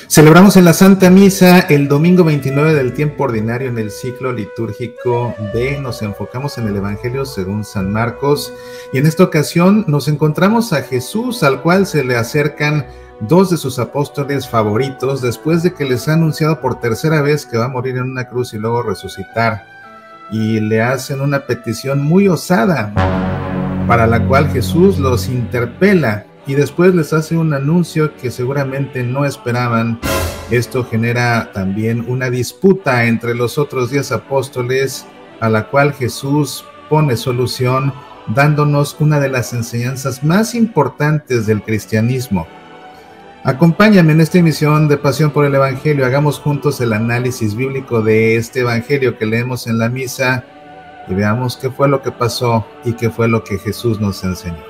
Celebramos en la Santa Misa el domingo 29 del tiempo ordinario en el ciclo litúrgico B. Nos enfocamos en el Evangelio según San Marcos y en esta ocasión nos encontramos a Jesús, al cual se le acercan dos de sus apóstoles favoritos después de que les ha anunciado por tercera vez que va a morir en una cruz y luego resucitar. Y le hacen una petición muy osada, para la cual Jesús los interpela y después les hace un anuncio que seguramente no esperaban. Esto genera también una disputa entre los otros 10 apóstoles, a la cual Jesús pone solución, dándonos una de las enseñanzas más importantes del cristianismo. Acompáñame en esta emisión de Pasión por el Evangelio. Hagamos juntos el análisis bíblico de este Evangelio que leemos en la misa y veamos qué fue lo que pasó y qué fue lo que Jesús nos enseñó.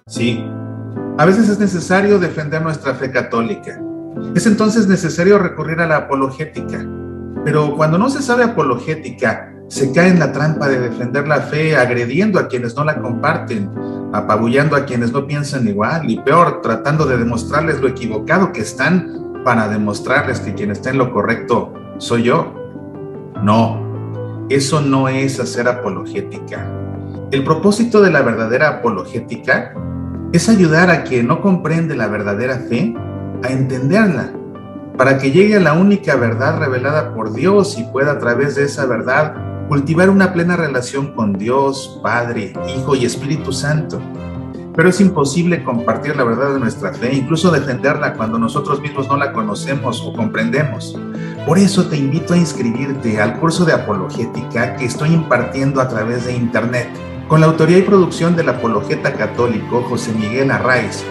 Sí, a veces es necesario defender nuestra fe católica. Es entonces necesario recurrir a la apologética. Pero cuando no se sabe apologética, se cae en la trampa de defender la fe agrediendo a quienes no la comparten, apabullando a quienes no piensan igual y peor, tratando de demostrarles lo equivocado que están para demostrarles que quien está en lo correcto soy yo. No, eso no es hacer apologética. El propósito de la verdadera apologética es ayudar a quien no comprende la verdadera fe a entenderla, para que llegue a la única verdad revelada por Dios y pueda a través de esa verdad cultivar una plena relación con Dios, Padre, Hijo y Espíritu Santo. Pero es imposible compartir la verdad de nuestra fe, incluso defenderla cuando nosotros mismos no la conocemos o comprendemos. Por eso te invito a inscribirte al curso de apologética que estoy impartiendo a través de Internet, con la autoría y producción del apologeta católico José Miguel Arraiz.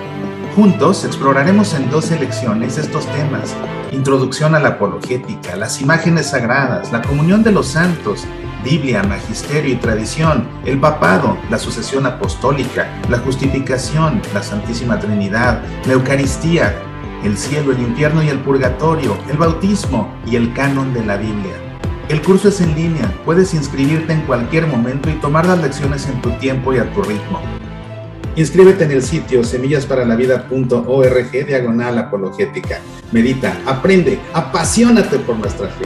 Juntos exploraremos en 12 lecciones estos temas: introducción a la apologética, las imágenes sagradas, la comunión de los santos, Biblia, magisterio y tradición, el papado, la sucesión apostólica, la justificación, la Santísima Trinidad, la Eucaristía, el cielo, el infierno y el purgatorio, el bautismo y el canon de la Biblia. El curso es en línea, puedes inscribirte en cualquier momento y tomar las lecciones en tu tiempo y a tu ritmo. Inscríbete en el sitio semillasparalavida.org/apologética. Medita, aprende, apasionate por nuestra fe.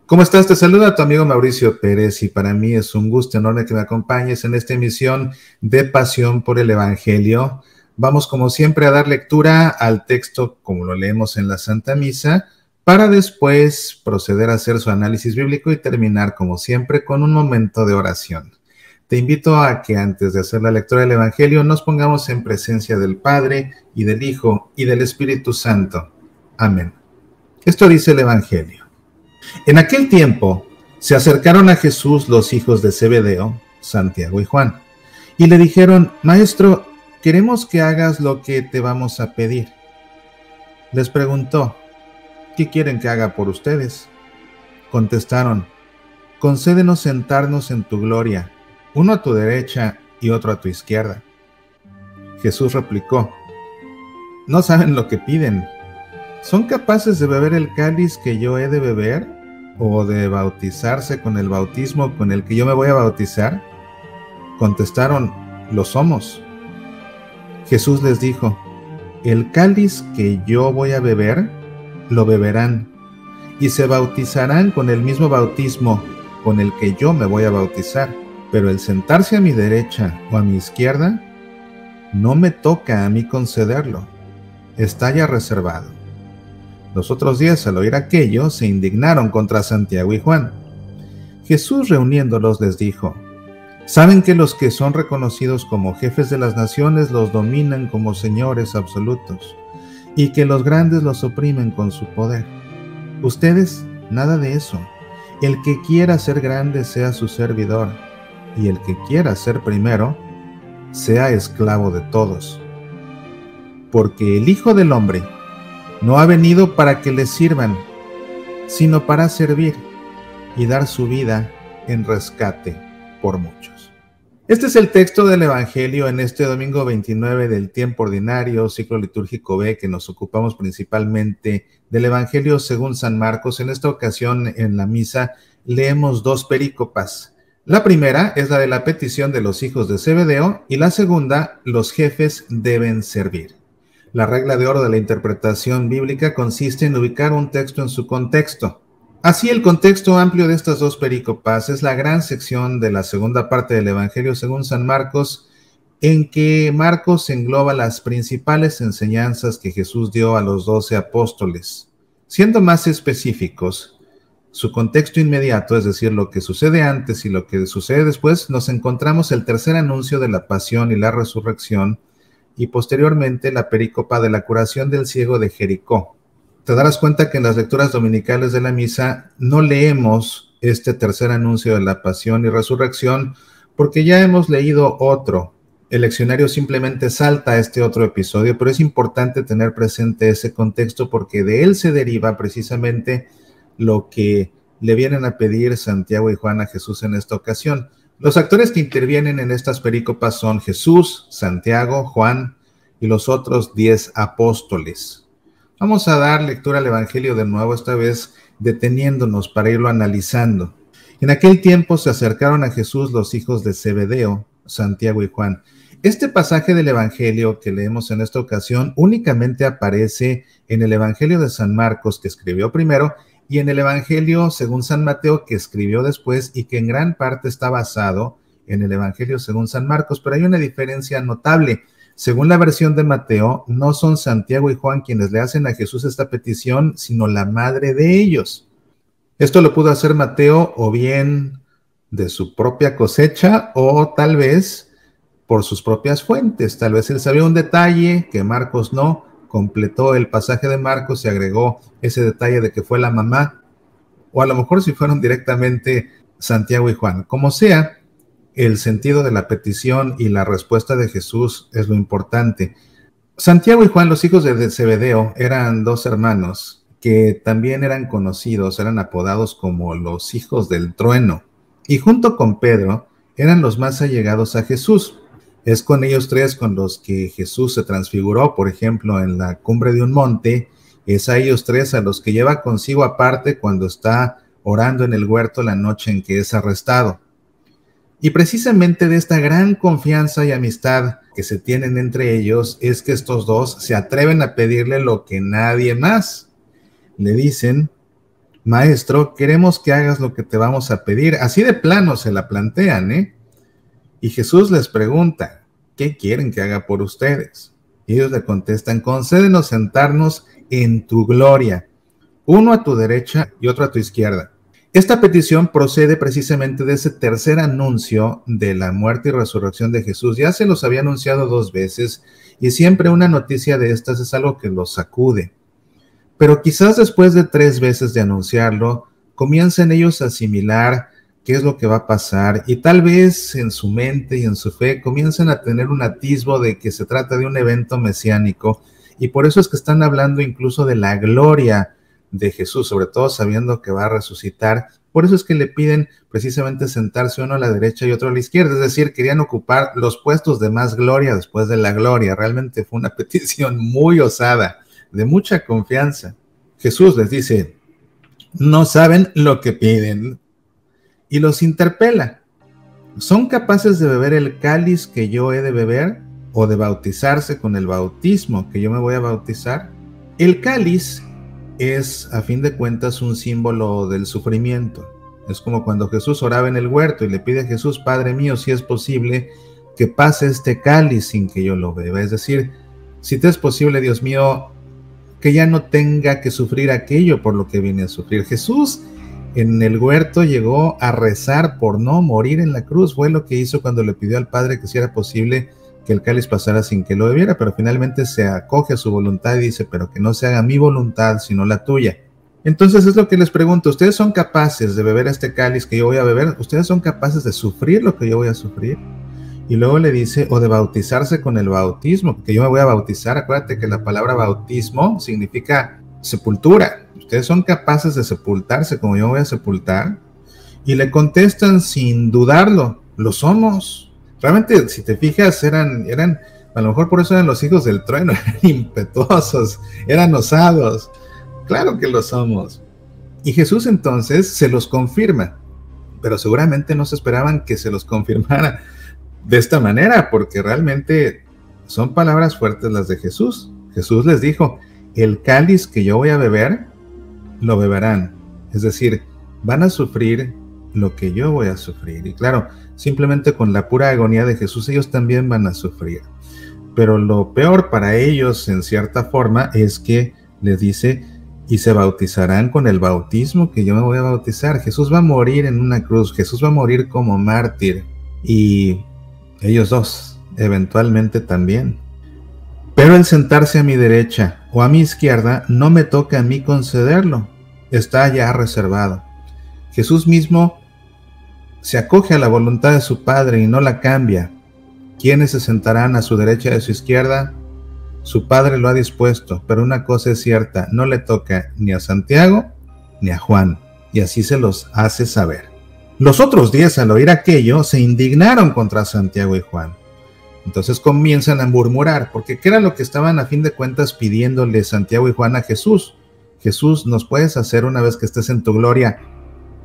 ¿Cómo estás? Te saluda tu amigo Mauricio Pérez y para mí es un gusto enorme que me acompañes en esta emisión de Pasión por el Evangelio. Vamos como siempre a dar lectura al texto como lo leemos en la Santa Misa, para después proceder a hacer su análisis bíblico y terminar como siempre con un momento de oración. Te invito a que antes de hacer la lectura del Evangelio nos pongamos en presencia del Padre y del Hijo y del Espíritu Santo. Amén. Esto dice el Evangelio. En aquel tiempo se acercaron a Jesús los hijos de Zebedeo, Santiago y Juan, y le dijeron: Maestro, queremos que hagas lo que te vamos a pedir. Les preguntó: ¿qué quieren que haga por ustedes? Contestaron: concédenos sentarnos en tu gloria, uno a tu derecha y otro a tu izquierda. Jesús replicó: no saben lo que piden. ¿Son capaces de beber el cáliz que yo he de beber? ¿O de bautizarse con el bautismo con el que yo me voy a bautizar? Contestaron: lo somos. Jesús les dijo: el cáliz que yo voy a beber, lo beberán, y se bautizarán con el mismo bautismo con el que yo me voy a bautizar. Pero el sentarse a mi derecha o a mi izquierda, no me toca a mí concederlo. Está ya reservado. Los otros 10, al oír aquello, se indignaron contra Santiago y Juan. Jesús, reuniéndolos, les dijo: ¿saben que los que son reconocidos como jefes de las naciones los dominan como señores absolutos? y que los grandes los oprimen con su poder. Ustedes, nada de eso. El que quiera ser grande sea su servidor, y el que quiera ser primero sea esclavo de todos. Porque el Hijo del Hombre no ha venido para que le sirvan, sino para servir y dar su vida en rescate por muchos. Este es el texto del Evangelio en este domingo 29 del tiempo ordinario, ciclo litúrgico B, que nos ocupamos principalmente del Evangelio según San Marcos. En esta ocasión, en la misa, leemos dos perícopas. La primera es la de la petición de los hijos de Zebedeo y la segunda, los jefes deben servir. La regla de oro de la interpretación bíblica consiste en ubicar un texto en su contexto. Así, el contexto amplio de estas dos perícopas es la gran sección de la segunda parte del Evangelio según San Marcos, en que Marcos engloba las principales enseñanzas que Jesús dio a los 12 apóstoles. Siendo más específicos, su contexto inmediato, es decir, lo que sucede antes y lo que sucede después, nos encontramos el tercer anuncio de la pasión y la resurrección, y posteriormente la perícopa de la curación del ciego de Jericó. Te darás cuenta que en las lecturas dominicales de la misa no leemos este tercer anuncio de la pasión y resurrección porque ya hemos leído otro. El leccionario simplemente salta a este otro episodio, pero es importante tener presente ese contexto porque de él se deriva precisamente lo que le vienen a pedir Santiago y Juan a Jesús en esta ocasión. Los actores que intervienen en estas perícopas son Jesús, Santiago, Juan y los otros 10 apóstoles. Vamos a dar lectura al Evangelio de nuevo, esta vez deteniéndonos para irlo analizando. En aquel tiempo se acercaron a Jesús los hijos de Zebedeo, Santiago y Juan. Este pasaje del Evangelio que leemos en esta ocasión únicamente aparece en el Evangelio de San Marcos, que escribió primero, y en el Evangelio según San Mateo, que escribió después y que en gran parte está basado en el Evangelio según San Marcos, pero hay una diferencia notable. Según la versión de Mateo, no son Santiago y Juan quienes le hacen a Jesús esta petición, sino la madre de ellos. Esto lo pudo hacer Mateo o bien de su propia cosecha o tal vez por sus propias fuentes. Tal vez él sabía un detalle que Marcos no, completó el pasaje de Marcos y agregó ese detalle de que fue la mamá, o a lo mejor si fueron directamente Santiago y Juan. Como sea, el sentido de la petición y la respuesta de Jesús es lo importante. Santiago y Juan, los hijos de Zebedeo, eran dos hermanos que también eran conocidos, eran apodados como los hijos del trueno, y junto con Pedro eran los más allegados a Jesús. Es con ellos tres con los que Jesús se transfiguró, por ejemplo, en la cumbre de un monte. Es a ellos tres a los que lleva consigo aparte cuando está orando en el huerto la noche en que es arrestado. Y precisamente de esta gran confianza y amistad que se tienen entre ellos es que estos dos se atreven a pedirle lo que nadie más. Le dicen: Maestro, queremos que hagas lo que te vamos a pedir. Así de plano se la plantean, ¿eh? Y Jesús les pregunta: ¿qué quieren que haga por ustedes? Y ellos le contestan: concédenos sentarnos en tu gloria, uno a tu derecha y otro a tu izquierda. Esta petición procede precisamente de ese tercer anuncio de la muerte y resurrección de Jesús. Ya se los había anunciado 2 veces y siempre una noticia de estas es algo que los sacude. Pero quizás después de 3 veces de anunciarlo, comiencen ellos a asimilar qué es lo que va a pasar y tal vez en su mente y en su fe comiencen a tener un atisbo de que se trata de un evento mesiánico y por eso es que están hablando incluso de la gloria de Jesús, sobre todo sabiendo que va a resucitar. Por eso es que le piden precisamente sentarse uno a la derecha y otro a la izquierda, es decir, querían ocupar los puestos de más gloria después de la gloria. Realmente fue una petición muy osada, de mucha confianza. Jesús les dice: no saben lo que piden, y los interpela. ¿Son capaces de beber el cáliz que yo he de beber o de bautizarse con el bautismo que yo me voy a bautizar? El cáliz es, a fin de cuentas, un símbolo del sufrimiento. Es como cuando Jesús oraba en el huerto y le pide a Jesús: Padre mío, si es posible, que pase este cáliz sin que yo lo beba. Es decir, si te es posible, Dios mío, que ya no tenga que sufrir aquello por lo que vine a sufrir. Jesús en el huerto llegó a rezar por no morir en la cruz. Fue lo que hizo cuando le pidió al Padre que si era posible que el cáliz pasara sin que lo bebiera, pero finalmente se acoge a su voluntad y dice, pero que no se haga mi voluntad, sino la tuya. Entonces es lo que les pregunto, ¿ustedes son capaces de beber este cáliz que yo voy a beber? ¿Ustedes son capaces de sufrir lo que yo voy a sufrir? Y luego le dice, o de bautizarse con el bautismo, que yo me voy a bautizar. Acuérdate que la palabra bautismo significa sepultura. ¿Ustedes son capaces de sepultarse como yo me voy a sepultar? Y le contestan sin dudarlo, lo somos. Realmente, si te fijas, eran, a lo mejor por eso eran los hijos del trueno, eran impetuosos, eran osados. Claro que lo somos. Y Jesús entonces se los confirma, pero seguramente no se esperaban que se los confirmara de esta manera, porque realmente son palabras fuertes las de Jesús. Jesús les dijo, el cáliz que yo voy a beber, lo beberán. Es decir, van a sufrir lo que yo voy a sufrir. Y claro, simplemente con la pura agonía de Jesús, ellos también van a sufrir. Pero lo peor para ellos, en cierta forma, es que les dice, y se bautizarán con el bautismo que yo me voy a bautizar. Jesús va a morir en una cruz, Jesús va a morir como mártir, y ellos dos, eventualmente también. Pero el sentarse a mi derecha o a mi izquierda no me toca a mí concederlo, está ya reservado. Jesús mismo se acoge a la voluntad de su Padre y no la cambia. ¿Quiénes se sentarán a su derecha y a su izquierda? Su Padre lo ha dispuesto, pero una cosa es cierta, no le toca ni a Santiago ni a Juan, y así se los hace saber. Los otros 10, al oír aquello, se indignaron contra Santiago y Juan. Entonces comienzan a murmurar, porque ¿qué era lo que estaban a fin de cuentas pidiéndole Santiago y Juan a Jesús? Jesús, ¿nos puedes hacer una vez que estés en tu gloria,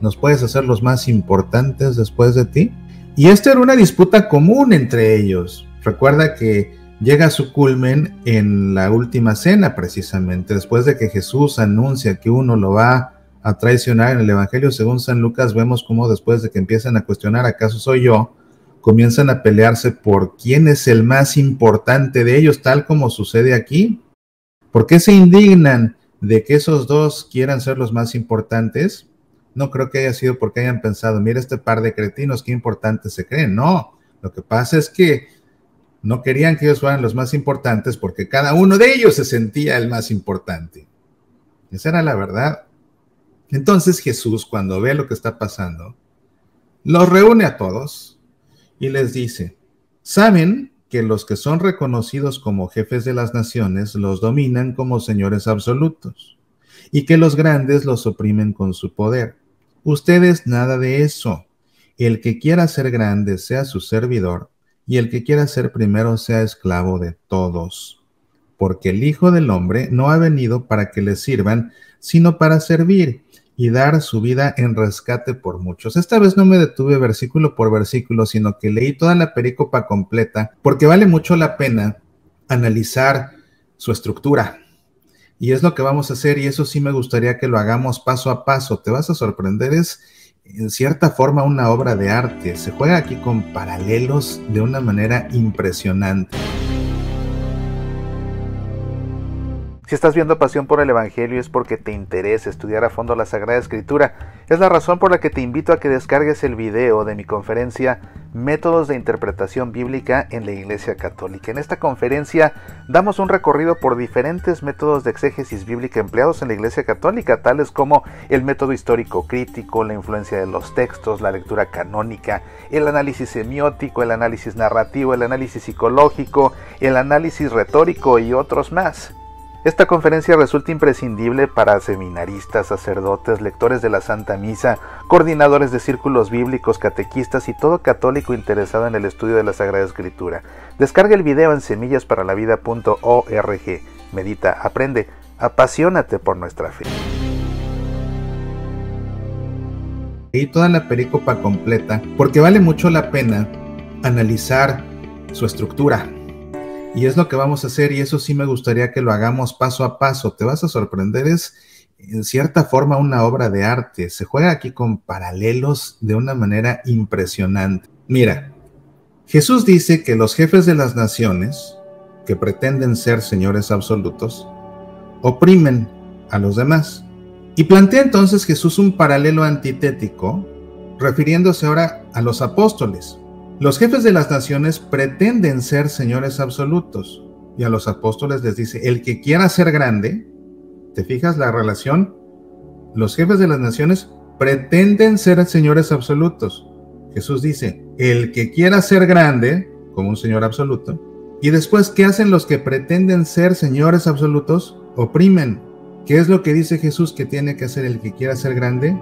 nos puedes hacer los más importantes después de ti? Y esta era una disputa común entre ellos. Recuerda que llega a su culmen en la última cena, precisamente, después de que Jesús anuncia que uno lo va a traicionar. En el Evangelio según San Lucas vemos cómo después de que empiezan a cuestionar ¿acaso soy yo?, comienzan a pelearse por quién es el más importante de ellos, tal como sucede aquí. ¿Por qué se indignan de que esos dos quieran ser los más importantes? No creo que haya sido porque hayan pensado, mira este par de cretinos, qué importantes se creen. No, lo que pasa es que no querían que ellos fueran los más importantes porque cada uno de ellos se sentía el más importante. Esa era la verdad. Entonces Jesús, cuando ve lo que está pasando, los reúne a todos y les dice, ¿saben que los que son reconocidos como jefes de las naciones los dominan como señores absolutos y que los grandes los oprimen con su poder? Ustedes nada de eso. El que quiera ser grande sea su servidor y el que quiera ser primero sea esclavo de todos. Porque el Hijo del Hombre no ha venido para que le sirvan, sino para servir y dar su vida en rescate por muchos. Esta vez no me detuve versículo por versículo, sino que leí toda la perícopa completa, porque vale mucho la pena analizar su estructura. Y es lo que vamos a hacer, y eso sí me gustaría que lo hagamos paso a paso. Te vas a sorprender, es en cierta forma una obra de arte. Se juega aquí con paralelos de una manera impresionante. Si estás viendo Pasión por el Evangelio es porque te interesa estudiar a fondo la Sagrada Escritura. Es la razón por la que te invito a que descargues el video de mi conferencia Métodos de Interpretación Bíblica en la Iglesia Católica. En esta conferencia damos un recorrido por diferentes métodos de exégesis bíblica empleados en la Iglesia Católica, tales como el método histórico crítico, la influencia de los textos, la lectura canónica, el análisis semiótico, el análisis narrativo, el análisis psicológico, el análisis retórico y otros más. Esta conferencia resulta imprescindible para seminaristas, sacerdotes, lectores de la Santa Misa, coordinadores de círculos bíblicos, catequistas y todo católico interesado en el estudio de la Sagrada Escritura. Descarga el video en semillasparalavida.org. Medita, aprende, apasionate por nuestra fe. Y toda la perícopa completa, porque vale mucho la pena analizar su estructura. Y es lo que vamos a hacer, y eso sí me gustaría que lo hagamos paso a paso. Te vas a sorprender, es en cierta forma una obra de arte. Se juega aquí con paralelos de una manera impresionante. Mira, Jesús dice que los jefes de las naciones, que pretenden ser señores absolutos, oprimen a los demás. Y plantea entonces Jesús un paralelo antitético, refiriéndose ahora a los apóstoles. Los jefes de las naciones pretenden ser señores absolutos, y a los apóstoles les dice, el que quiera ser grande, ¿te fijas la relación? Los jefes de las naciones pretenden ser señores absolutos. Jesús dice, el que quiera ser grande, como un señor absoluto, y después, ¿qué hacen los que pretenden ser señores absolutos? Oprimen. ¿Qué es lo que dice Jesús que tiene que hacer el que quiera ser grande?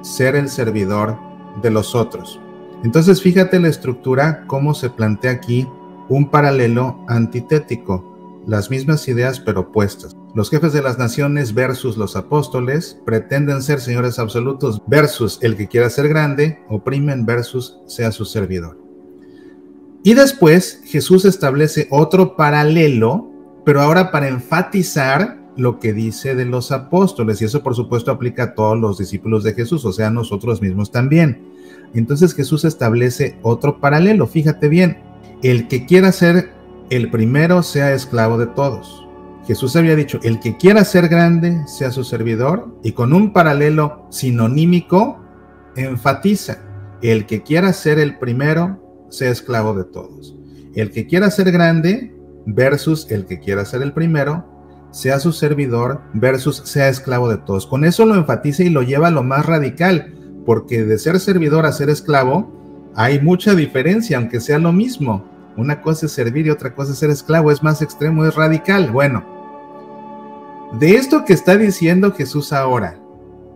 Ser el servidor de los otros. Entonces, fíjate la estructura, cómo se plantea aquí un paralelo antitético, las mismas ideas pero opuestas. Los jefes de las naciones versus los apóstoles pretenden ser señores absolutos versus el que quiera ser grande, oprimen versus sea su servidor. Y después Jesús establece otro paralelo, pero ahora para enfatizar lo que dice de los apóstoles, y eso por supuesto aplica a todos los discípulos de Jesús, o sea, a nosotros mismos también. Entonces Jesús establece otro paralelo, fíjate bien, el que quiera ser el primero sea esclavo de todos. Jesús había dicho, el que quiera ser grande sea su servidor, y con un paralelo sinonímico enfatiza, el que quiera ser el primero sea esclavo de todos. El que quiera ser grande versus el que quiera ser el primero, sea su servidor versus sea esclavo de todos. Con eso lo enfatiza y lo lleva a lo más radical, porque de ser servidor a ser esclavo hay mucha diferencia, aunque sea lo mismo. Una cosa es servir y otra cosa es ser esclavo, es más extremo, es radical. Bueno, de esto que está diciendo Jesús ahora,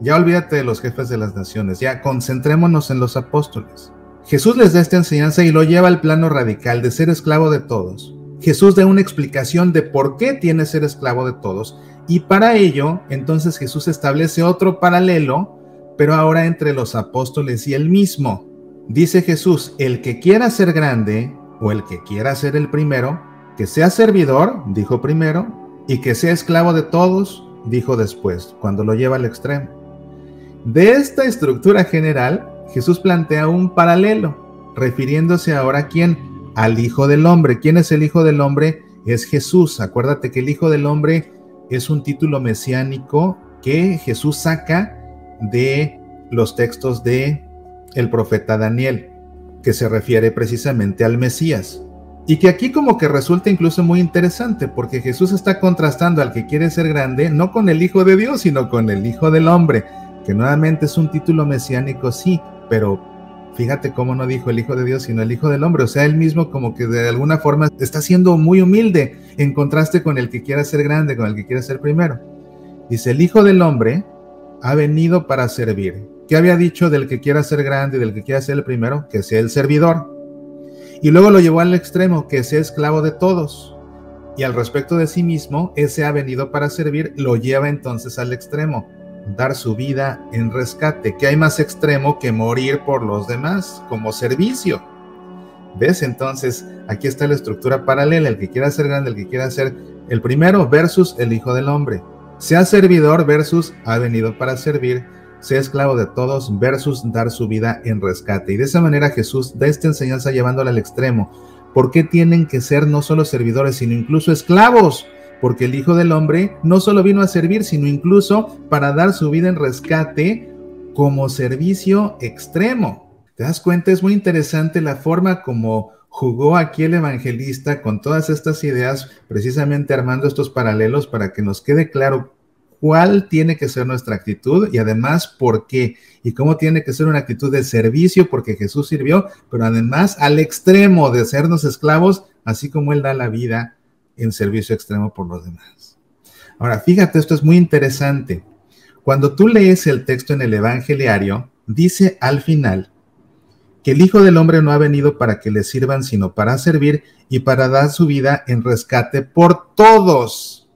ya olvídate de los jefes de las naciones, ya concentrémonos en los apóstoles. Jesús les da esta enseñanza y lo lleva al plano radical de ser esclavo de todos. Jesús da una explicación de por qué tiene que ser esclavo de todos, y para ello, entonces Jesús establece otro paralelo, pero ahora entre los apóstoles y él mismo. Dice Jesús, el que quiera ser grande, o el que quiera ser el primero, que sea servidor, dijo primero, y que sea esclavo de todos, dijo después, cuando lo lleva al extremo. De esta estructura general, Jesús plantea un paralelo, refiriéndose ahora a quién, al Hijo del Hombre. ¿Quién es el Hijo del Hombre? Es Jesús. Acuérdate que el Hijo del Hombre es un título mesiánico que Jesús saca de los textos de el profeta Daniel, que se refiere precisamente al Mesías. Y que aquí como que resulta incluso muy interesante, porque Jesús está contrastando al que quiere ser grande, no con el Hijo de Dios, sino con el Hijo del Hombre, que nuevamente es un título mesiánico, sí, pero fíjate cómo no dijo el Hijo de Dios, sino el Hijo del Hombre. O sea, él mismo como que de alguna forma está siendo muy humilde en contraste con el que quiera ser grande, con el que quiera ser primero. Dice, el Hijo del Hombre ha venido para servir. ¿Qué había dicho del que quiera ser grande y del que quiera ser el primero? Que sea el servidor. Y luego lo llevó al extremo, que sea esclavo de todos. Y al respecto de sí mismo, ese ha venido para servir, lo lleva entonces al extremo, dar su vida en rescate. ¿Qué hay más extremo que morir por los demás como servicio? ¿Ves? Entonces, aquí está la estructura paralela, el que quiera ser grande, el que quiera ser el primero versus el Hijo del Hombre. Sea servidor versus ha venido para servir, sea esclavo de todos versus dar su vida en rescate. Y de esa manera Jesús da esta enseñanza llevándola al extremo. ¿Por qué tienen que ser no solo servidores, sino incluso esclavos? Porque el Hijo del Hombre no solo vino a servir, sino incluso para dar su vida en rescate como servicio extremo. ¿Te das cuenta? Es muy interesante la forma como jugó aquí el evangelista con todas estas ideas, precisamente armando estos paralelos para que nos quede claro cuál tiene que ser nuestra actitud y además por qué, y cómo tiene que ser una actitud de servicio, porque Jesús sirvió, pero además al extremo de sernos esclavos, así como Él da la vida en servicio extremo por los demás. Ahora, fíjate, esto es muy interesante. Cuando tú lees el texto en el evangeliario, dice al final que el Hijo del Hombre no ha venido para que le sirvan, sino para servir y para dar su vida en rescate por todos.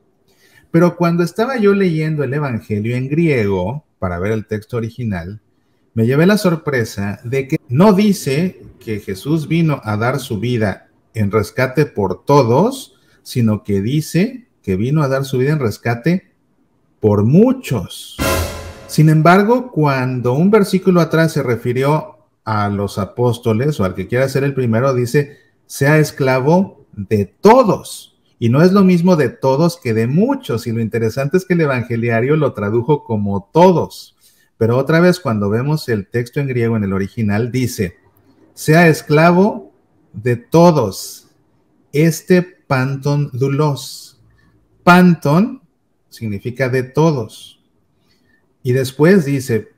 Pero cuando estaba yo leyendo el Evangelio en griego, para ver el texto original, me llevé la sorpresa de que no dice que Jesús vino a dar su vida en rescate por todos, sino que dice que vino a dar su vida en rescate por muchos. Sin embargo, cuando un versículo atrás se refirió a los apóstoles o al que quiera ser el primero, dice, sea esclavo de todos. Y no es lo mismo de todos que de muchos. Y lo interesante es que el evangeliario lo tradujo como todos. Pero otra vez, cuando vemos el texto en griego en el original, dice, sea esclavo de todos. Este panton doulos. Panton significa de todos. Y después dice,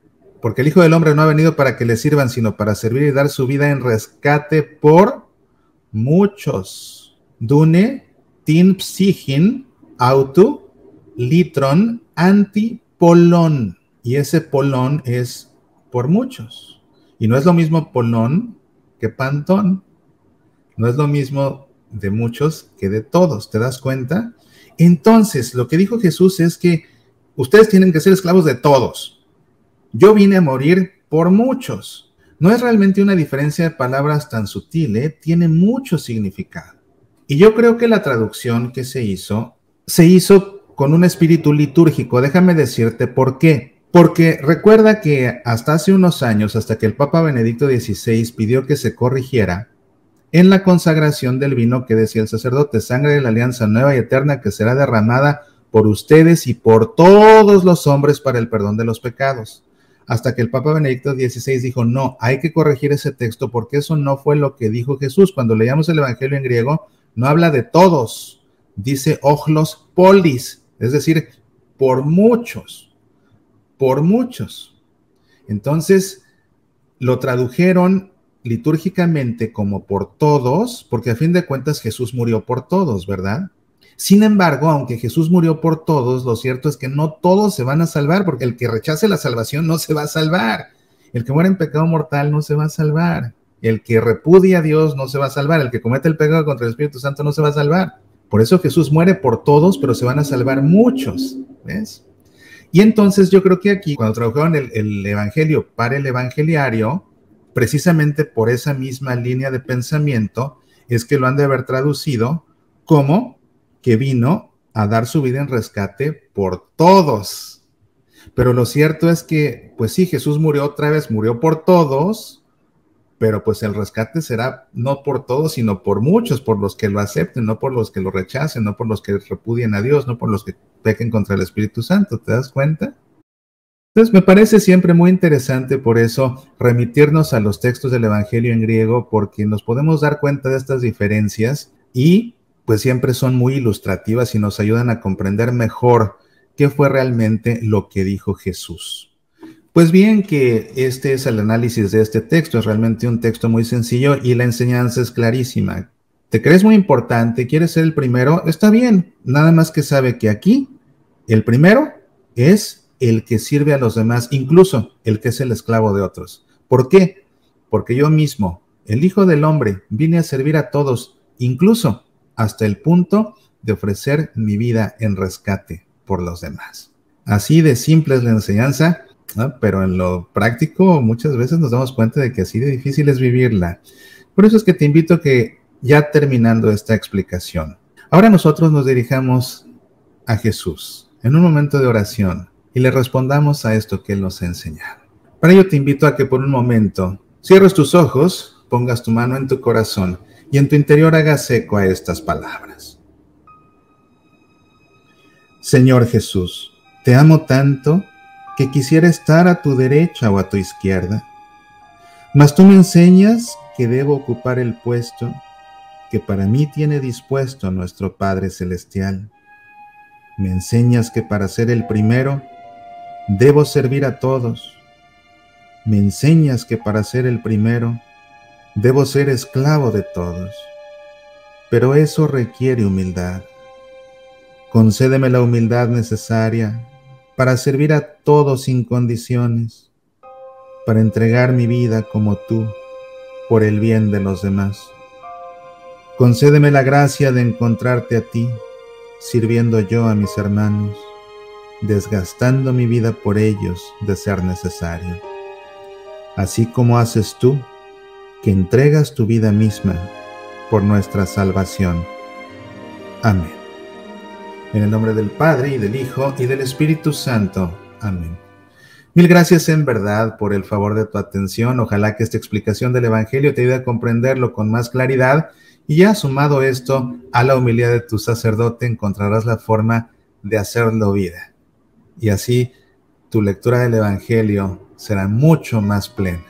porque el Hijo del Hombre no ha venido para que le sirvan, sino para servir y dar su vida en rescate por muchos. Dune, tin psichin, autu, litron, anti, polón. Y ese polón es por muchos. Y no es lo mismo polón que pantón. No es lo mismo de muchos que de todos. ¿Te das cuenta? Entonces, lo que dijo Jesús es que ustedes tienen que ser esclavos de todos. Yo vine a morir por muchos. No es realmente una diferencia de palabras tan sutil, ¿eh? Tiene mucho significado. Y yo creo que la traducción que se hizo con un espíritu litúrgico. Déjame decirte por qué. Porque recuerda que hasta hace unos años, hasta que el Papa Benedicto XVI pidió que se corrigiera, en la consagración del vino que decía el sacerdote, sangre de la alianza nueva y eterna que será derramada por ustedes y por todos los hombres para el perdón de los pecados. Hasta que el Papa Benedicto XVI dijo, no, hay que corregir ese texto porque eso no fue lo que dijo Jesús. Cuando leíamos el Evangelio en griego, no habla de todos, dice ochlos polis, es decir, por muchos, por muchos. Entonces, lo tradujeron litúrgicamente como por todos, porque a fin de cuentas Jesús murió por todos, ¿verdad? Sin embargo, aunque Jesús murió por todos, lo cierto es que no todos se van a salvar, porque el que rechace la salvación no se va a salvar. El que muere en pecado mortal no se va a salvar. El que repudia a Dios no se va a salvar. El que comete el pecado contra el Espíritu Santo no se va a salvar. Por eso Jesús muere por todos, pero se van a salvar muchos, ¿ves? Y entonces yo creo que aquí, cuando tradujeron el Evangelio para el evangeliario, precisamente por esa misma línea de pensamiento, es que lo han de haber traducido como que vino a dar su vida en rescate por todos. Pero lo cierto es que, pues sí, Jesús murió otra vez, murió por todos, pero pues el rescate será no por todos, sino por muchos, por los que lo acepten, no por los que lo rechacen, no por los que repudien a Dios, no por los que pequen contra el Espíritu Santo. ¿Te das cuenta? Entonces me parece siempre muy interesante por eso remitirnos a los textos del Evangelio en griego, porque nos podemos dar cuenta de estas diferencias y pues siempre son muy ilustrativas y nos ayudan a comprender mejor qué fue realmente lo que dijo Jesús. Pues bien, que este es el análisis de este texto, es realmente un texto muy sencillo y la enseñanza es clarísima. ¿Te crees muy importante? ¿Quieres ser el primero? Está bien, nada más que sabe que aquí el primero es el que sirve a los demás, incluso el que es el esclavo de otros. ¿Por qué? Porque yo mismo, el Hijo del Hombre, vine a servir a todos, incluso hasta el punto de ofrecer mi vida en rescate por los demás. Así de simple es la enseñanza, ¿no? Pero en lo práctico muchas veces nos damos cuenta de que así de difícil es vivirla. Por eso es que te invito a que, ya terminando esta explicación, ahora nosotros nos dirijamos a Jesús en un momento de oración y le respondamos a esto que Él nos ha enseñado. Para ello te invito a que por un momento cierres tus ojos, pongas tu mano en tu corazón y en tu interior hagas eco a estas palabras. Señor Jesús, te amo tanto que quisiera estar a tu derecha o a tu izquierda, mas tú me enseñas que debo ocupar el puesto que para mí tiene dispuesto nuestro Padre Celestial. Me enseñas que para ser el primero debo servir a todos. Me enseñas que para ser el primero debo ser esclavo de todos. Pero eso requiere humildad. Concédeme la humildad necesaria para servir a todos sin condiciones, para entregar mi vida como tú, por el bien de los demás. Concédeme la gracia de encontrarte a ti, sirviendo yo a mis hermanos, desgastando mi vida por ellos de ser necesario. Así como haces tú, que entregas tu vida misma por nuestra salvación. Amén. En el nombre del Padre, y del Hijo, y del Espíritu Santo. Amén. Mil gracias en verdad por el favor de tu atención. Ojalá que esta explicación del Evangelio te ayude a comprenderlo con más claridad. Y ya sumado esto a la humildad de tu sacerdote, encontrarás la forma de hacerlo vida. Y así tu lectura del Evangelio será mucho más plena.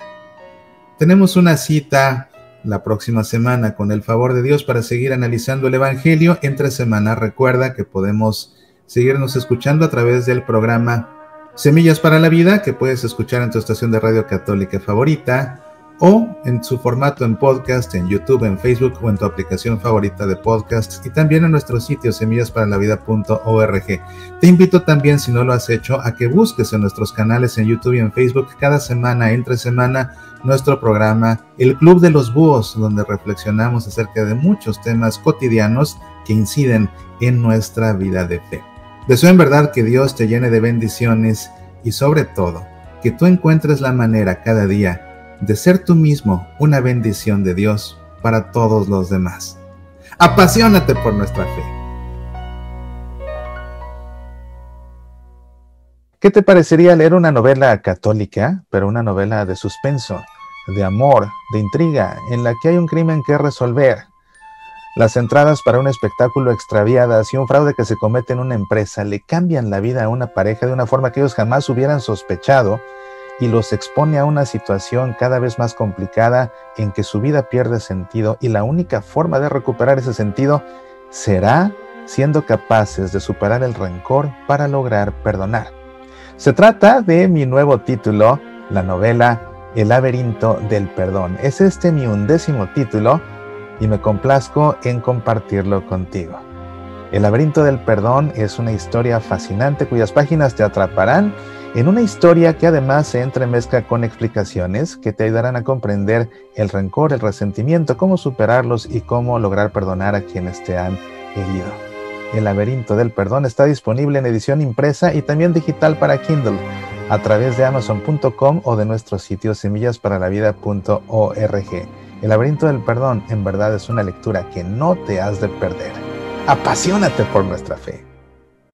Tenemos una cita la próxima semana con el favor de Dios para seguir analizando el Evangelio. Entre semana recuerda que podemos seguirnos escuchando a través del programa Semillas para la Vida, que puedes escuchar en tu estación de radio católica favorita o en su formato en podcast, en YouTube, en Facebook o en tu aplicación favorita de podcast, y también en nuestro sitio semillasparalavida.org. Te invito también, si no lo has hecho, a que busques en nuestros canales en YouTube y en Facebook cada semana, entre semana, nuestro programa El Club de los Búhos, donde reflexionamos acerca de muchos temas cotidianos que inciden en nuestra vida de fe. Deseo en verdad que Dios te llene de bendiciones y sobre todo, que tú encuentres la manera cada día de ser tú mismo una bendición de Dios para todos los demás. Apasionate por nuestra fe. ¿Qué te parecería leer una novela católica, pero una novela de suspenso, de amor, de intriga, en la que hay un crimen que resolver? Las entradas para un espectáculo extraviadas y un fraude que se comete en una empresa le cambian la vida a una pareja de una forma que ellos jamás hubieran sospechado, y los expone a una situación cada vez más complicada en que su vida pierde sentido, y la única forma de recuperar ese sentido será siendo capaces de superar el rencor para lograr perdonar. Se trata de mi nuevo título, la novela El laberinto del perdón. Es este mi 11º título y me complazco en compartirlo contigo. El laberinto del perdón es una historia fascinante cuyas páginas te atraparán en una historia que además se entremezcla con explicaciones que te ayudarán a comprender el rencor, el resentimiento, cómo superarlos y cómo lograr perdonar a quienes te han herido. El laberinto del perdón está disponible en edición impresa y también digital para Kindle a través de Amazon.com o de nuestro sitio semillasparalavida.org. El laberinto del perdón en verdad es una lectura que no te has de perder. Apasionate por nuestra fe.